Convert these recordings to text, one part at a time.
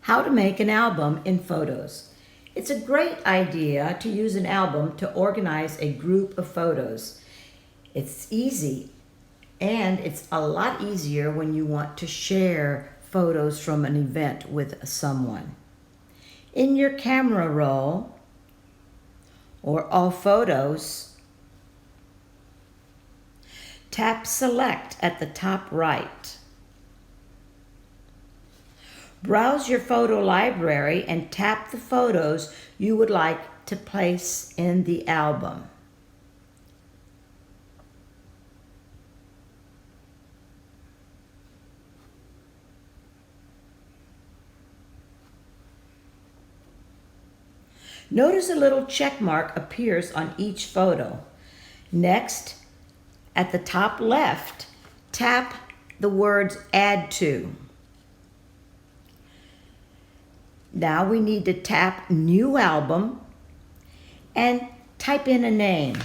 How to make an album in photos. It's a great idea to use an album to organize a group of photos. It's easy, and it's a lot easier when you want to share photos from an event with someone. In your camera roll, or all photos, tap Select at the top right. Browse your photo library and tap the photos you would like to place in the album. Notice a little check mark appears on each photo. Next, at the top left, tap the words Add To. Now we need to tap New Album and type in a name.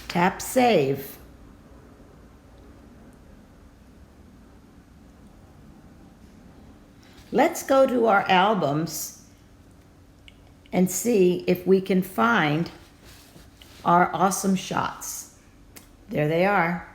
Tap Save. Let's go to our albums and see if we can find our awesome shots. There they are.